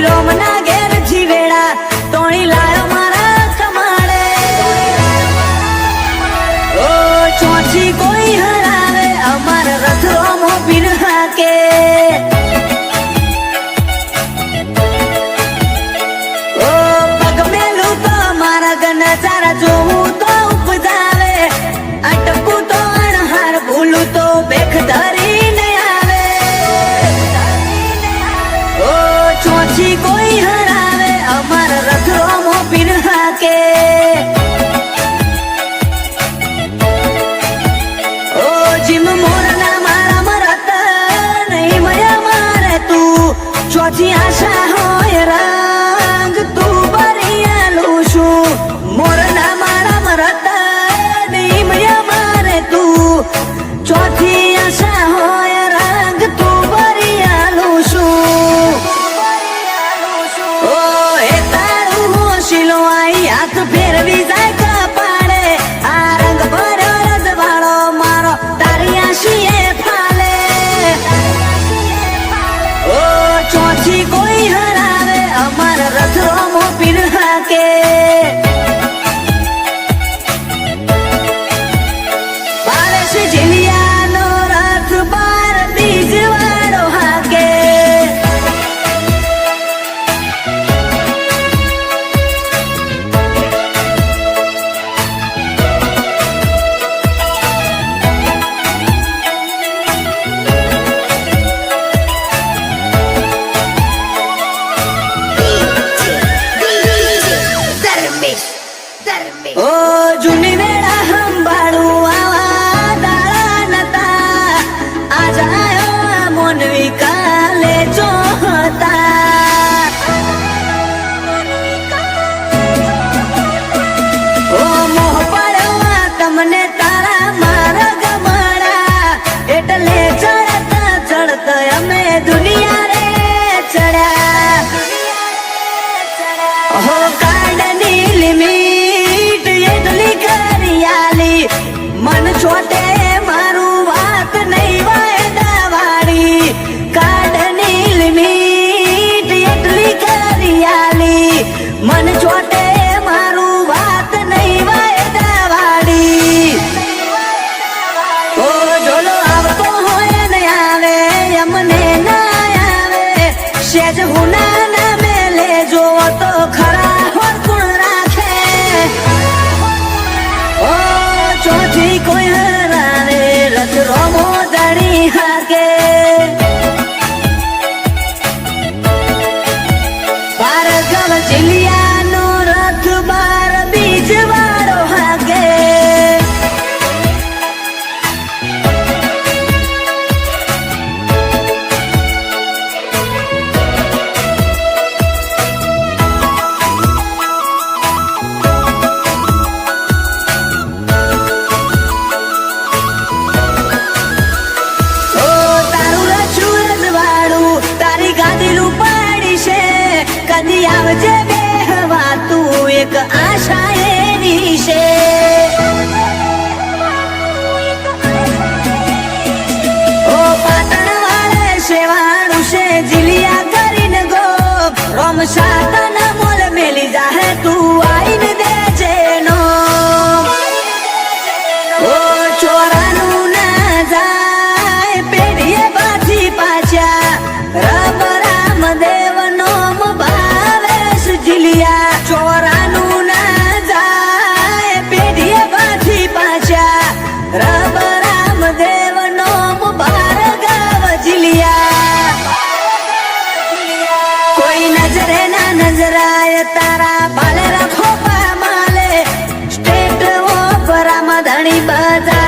રોમના ઘેર જીવેડા તોણી લાયો મારા કમાડે ઓ ચોથી કોઈ હરાવે અમાર રથ રોમો પીર હાકે ઓ પગ મેલું તો મારા ગનચારા જોવું તો ઉપજાવે અટકું તો અણહાર ભૂલું તો બેખ ધરીને આવે ઓ ચોથી કોઈ હરાવે અમાર રથ રોમો પીર હાકે ઓ જીમ મોરના મારા મરત નહીં મયા મારે તું ચોથી આશા હોય રંગ તું બરિયાલું છું મોરના મારા મરત નહીં મયા મારે તું ચોથી આશા હોય રંગ તું બરિયાલું છું ઓ એ તારું હોશીલો આઈ હાથ ફેરવી જાય કપાળે આ રંગ ભર્યો રજવાડો મારો તારી આશીએ ફાલે ઓ ચોથી કોઈ હરાવે અમાર રથ રોમો પીર હાકે પારસ જીલિયાનો રથ બાર બીજવાડો હાકે ઓ જૂની વેળા સંભાળું આવા દાડા નતા આજ આયો આ મોનવી કાલે જોતા ઓ મોહ પડ્યો આ તમને તારા મારા ગમાડા એટલે ચડતા ચડતા અમે દુનિયા રે ચડ્યા હો કાંડની લિમિટ એટલી કરિયાલી મન છોટે મારું વાત નહીં વાયદા વાળી કાંડની લિમિટ એટલી કરિયાલી મન છોટે મારું વાત નહીં વાયદા વાળી ઓ જોલો આવતો હોય ને આવે અમને ના આવે સેજ હુના ના મેલે જોવો તો ખરા હોર ગુણ રાખે ઓ ચોથી કોઈ હરાવે રથ રોમો દણી હાકે ભાર્ગવ જીલિયાનો રથ બાર બીજવાડો હાકે ઓ તારું રચું રજવાડું તારી ગાદીલું પાડી છે કદી આવજે બેહવા તું એક આશા એની છે ઓ પાટણ વાળે શેવાળું છે જીલિયા કરીને ગો રોમ સાતન મોલ મેલી જાહે તું આઈને દેજે નો ઓ ચોરાનું ના જાય પેઢીએ પાછી પાછા રબ રામદેવ નોમ ભાવેશ જીલિયા ચોરાનું ના જાય પેઢીએ પાછી પાછા રબ રામદેવ નોમ ભાર્ગવ જીલિયા કોઈ નજરે ના નજરાય તારા પાલે રાખો માલે સ્ટેટ ઓપરામાં ધણી બજા